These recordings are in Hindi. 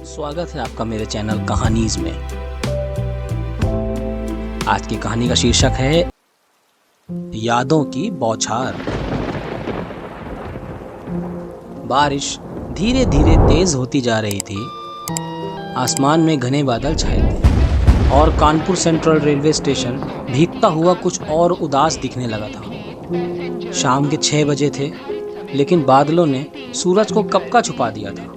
स्वागत है आपका मेरे चैनल कहानीज में। आज की कहानी का शीर्षक है यादों की बौछार। बारिश धीरे धीरे तेज होती जा रही थी। आसमान में घने बादल छाए थे और कानपुर सेंट्रल रेलवे स्टेशन भीगता हुआ कुछ और उदास दिखने लगा था। शाम के 6 बजे थे, लेकिन बादलों ने सूरज को कब का छुपा दिया था।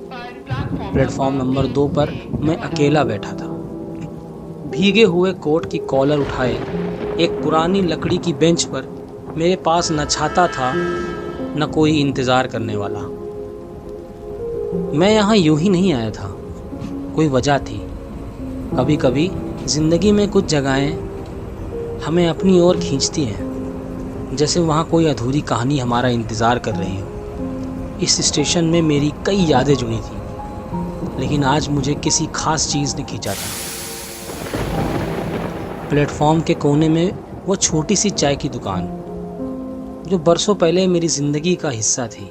प्लेटफॉर्म नंबर 2 पर मैं अकेला बैठा था, भीगे हुए कोट की कॉलर उठाए एक पुरानी लकड़ी की बेंच पर। मेरे पास न छाता था न कोई इंतज़ार करने वाला। मैं यहाँ यूं ही नहीं आया था, कोई वजह थी। कभी कभी ज़िंदगी में कुछ जगहें हमें अपनी ओर खींचती हैं, जैसे वहाँ कोई अधूरी कहानी हमारा इंतज़ार कर रही हो। इस स्टेशन में मेरी कई यादें जुड़ी थी, लेकिन आज मुझे किसी खास चीज़ ने खींचा था। प्लेटफॉर्म के कोने में वो छोटी सी चाय की दुकान, जो बरसों पहले मेरी जिंदगी का हिस्सा थी।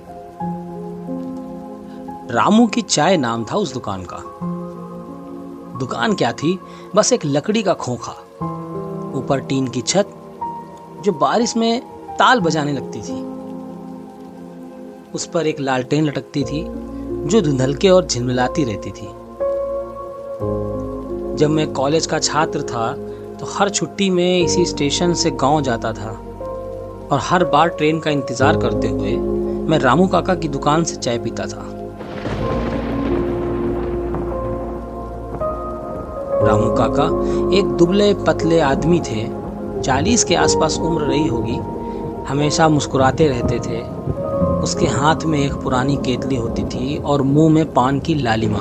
रामू की चाय नाम था उस दुकान का। दुकान क्या थी, बस एक लकड़ी का खोखा, ऊपर टीन की छत जो बारिश में ताल बजाने लगती थी। उस पर एक लालटेन लटकती थी जो धुंधलके और झिलमिलाती रहती थी। जब मैं कॉलेज का छात्र था तो हर छुट्टी में इसी स्टेशन से गांव जाता था, और हर बार ट्रेन का इंतजार करते हुए मैं रामू काका की दुकान से चाय पीता था। रामू काका एक दुबले पतले आदमी थे, 40 के आसपास उम्र रही होगी। हमेशा मुस्कुराते रहते थे। उसके हाथ में एक पुरानी केतली होती थी और मुंह में पान की लालिमा।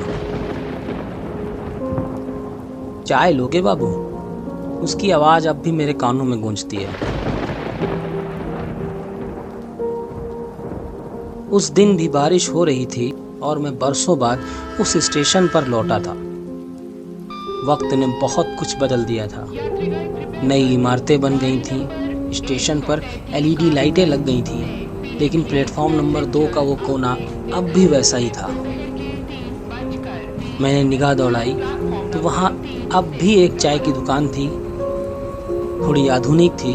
चाय लोगे बाबू? उसकी आवाज अब भी मेरे कानों में गूंजती है। उस दिन भी बारिश हो रही थी और मैं बरसों बाद उस स्टेशन पर लौटा था। वक्त ने बहुत कुछ बदल दिया था। नई इमारतें बन गई थीं, स्टेशन पर एलईडी लाइटें लग गई थीं, लेकिन प्लेटफॉर्म नंबर 2 का वो कोना अब भी वैसा ही था। मैंने निगाह दौड़ाई तो वहाँ अब भी एक चाय की दुकान थी, थोड़ी आधुनिक थी।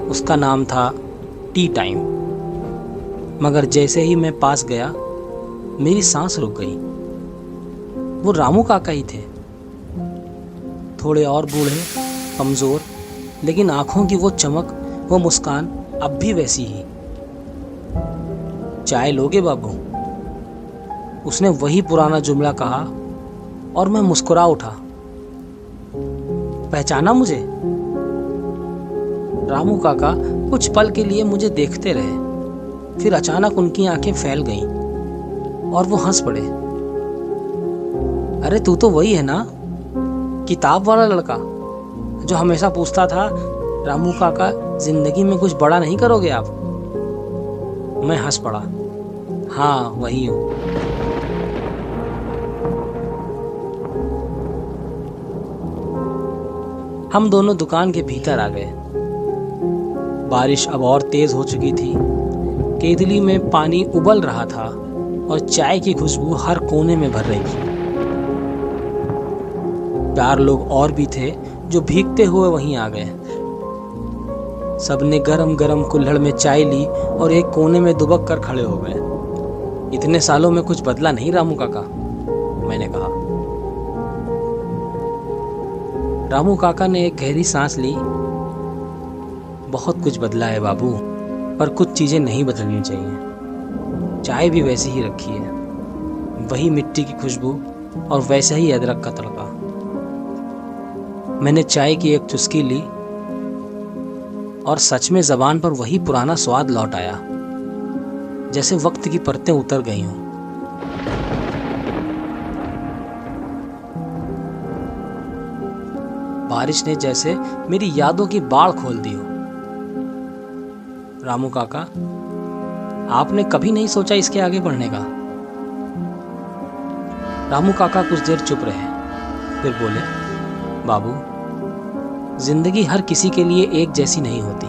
उसका नाम था टी टाइम। मगर जैसे ही मैं पास गया, मेरी सांस रुक गई। वो रामू काका ही थे, थोड़े और बूढ़े, कमज़ोर, लेकिन आंखों की वो चमक, वो मुस्कान अब भी वैसी ही। चाय लोगे बाबू? उसने वही पुराना जुमला कहा और मैं मुस्कुरा उठा। पहचाना मुझे? रामू काका कुछ पल के लिए मुझे देखते रहे, फिर अचानक उनकी आंखें फैल गईं और वो हंस पड़े। अरे तू तो वही है ना, किताब वाला लड़का जो हमेशा पूछता था, रामू काका जिंदगी में कुछ बड़ा नहीं करोगे आप? मैं हंस पड़ा। हाँ, वही हूँ। हम दोनों दुकान के भीतर आ गए। बारिश अब और तेज हो चुकी थी। केतली में पानी उबल रहा था और चाय की खुशबू हर कोने में भर रही थी। 4 लोग और भी थे जो भीगते हुए वहीं आ गए। सबने गरम गरम कुल्हड़ में चाय ली और एक कोने में दुबक कर खड़े हो गए। इतने सालों में कुछ बदला नहीं रामू काका? मैंने कहा। रामू काका ने एक गहरी सांस ली। बहुत कुछ बदला है बाबू, पर कुछ चीजें नहीं बदलनी चाहिए। चाय भी वैसी ही रखी है, वही मिट्टी की खुशबू और वैसा ही अदरक का तड़का। मैंने चाय की एक चुस्की ली और सच में जबान पर वही पुराना स्वाद लौट आया, जैसे वक्त की परतें उतर गई हों। बारिश ने जैसे मेरी यादों की बाढ़ खोल दी हो। रामू काका, आपने कभी नहीं सोचा इसके आगे बढ़ने का? रामू काका कुछ देर चुप रहे, फिर बोले, बाबू, जिंदगी हर किसी के लिए एक जैसी नहीं होती।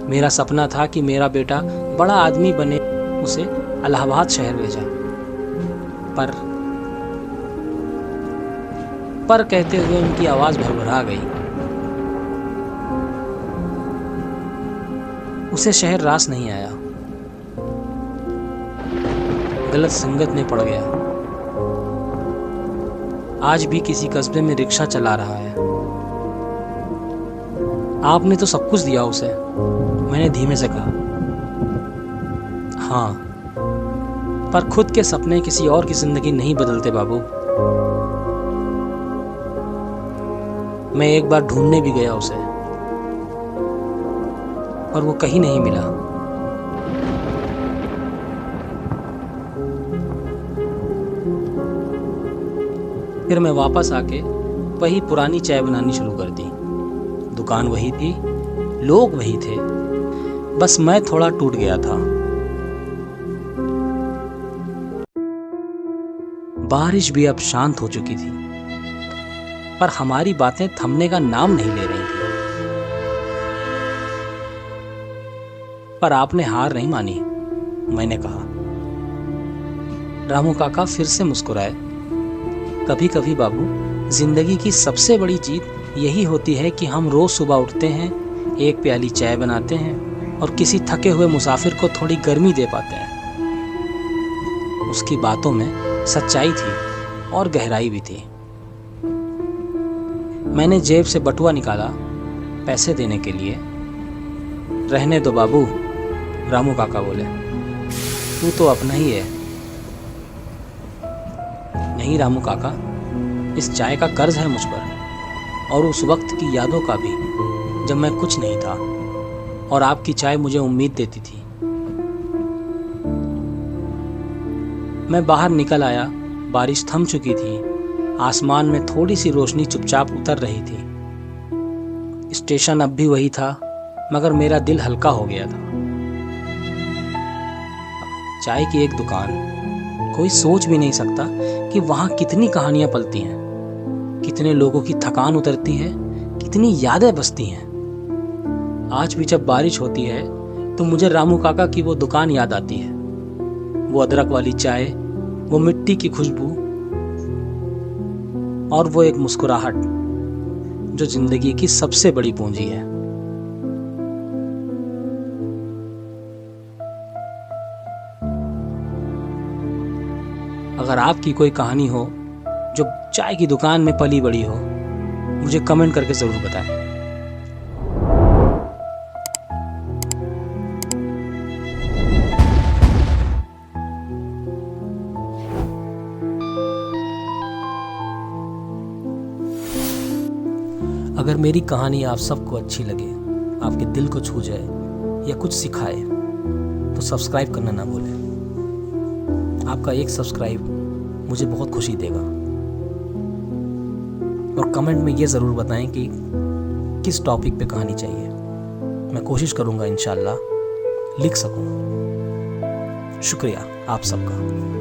मेरा सपना था कि मेरा बेटा बड़ा आदमी बने, उसे इलाहाबाद शहर भेजा, पर कहते हुए उनकी आवाज भरभरा गई। उसे शहर रास नहीं आया, गलत संगत में पड़ गया। आज भी किसी कस्बे में रिक्शा चला रहा है। आपने तो सब कुछ दिया उसे, मैंने धीमे से कहा। हाँ, पर खुद के सपने किसी और की जिंदगी नहीं बदलते बाबू। मैं एक बार ढूंढने भी गया उसे, पर वो कहीं नहीं मिला। फिर मैं वापस आके वही पुरानी चाय बनानी शुरू कर दी। दुकान वही थी, लोग वही थे, बस मैं थोड़ा टूट गया था। बारिश भी अब शांत हो चुकी थी, पर हमारी बातें थमने का नाम नहीं ले रही थी। पर आपने हार नहीं मानी, मैंने कहा। रामू काका फिर से मुस्कुराए। कभी कभी बाबू, जिंदगी की सबसे बड़ी जीत यही होती है कि हम रोज सुबह उठते हैं, एक प्याली चाय बनाते हैं और किसी थके हुए मुसाफिर को थोड़ी गर्मी दे पाते हैं। उसकी बातों में सच्चाई थी और गहराई भी थी। मैंने जेब से बटुआ निकाला पैसे देने के लिए। रहने दो बाबू, रामू काका बोले, तू तो अपना ही है। नहीं रामू काका, इस चाय का कर्ज है मुझ पर, और उस वक्त की यादों का भी, जब मैं कुछ नहीं था और आपकी चाय मुझे उम्मीद देती थी। मैं बाहर निकल आया। बारिश थम चुकी थी। आसमान में थोड़ी सी रोशनी चुपचाप उतर रही थी। स्टेशन अब भी वही था, मगर मेरा दिल हल्का हो गया था। चाय की एक दुकान, कोई सोच भी नहीं सकता कि वहां कितनी कहानियां पलती हैं, कितने लोगों की थकान उतरती है, कितनी यादें बसती हैं। आज भी जब बारिश होती है तो मुझे रामू काका की वो दुकान याद आती है। वो अदरक वाली चाय, वो मिट्टी की खुशबू और वो एक मुस्कुराहट जो जिंदगी की सबसे बड़ी पूंजी है। अगर आपकी कोई कहानी हो जो चाय की दुकान में पली बड़ी हो, मुझे कमेंट करके जरूर बताएं। अगर मेरी कहानी आप सबको अच्छी लगे, आपके दिल को छू जाए या कुछ सिखाए, तो सब्सक्राइब करना ना भूलें। आपका एक सब्सक्राइब मुझे बहुत खुशी देगा। और कमेंट में ये ज़रूर बताएं कि किस टॉपिक पे कहानी चाहिए। मैं कोशिश करूँगा इंशाल्लाह लिख सकूँ। शुक्रिया आप सबका।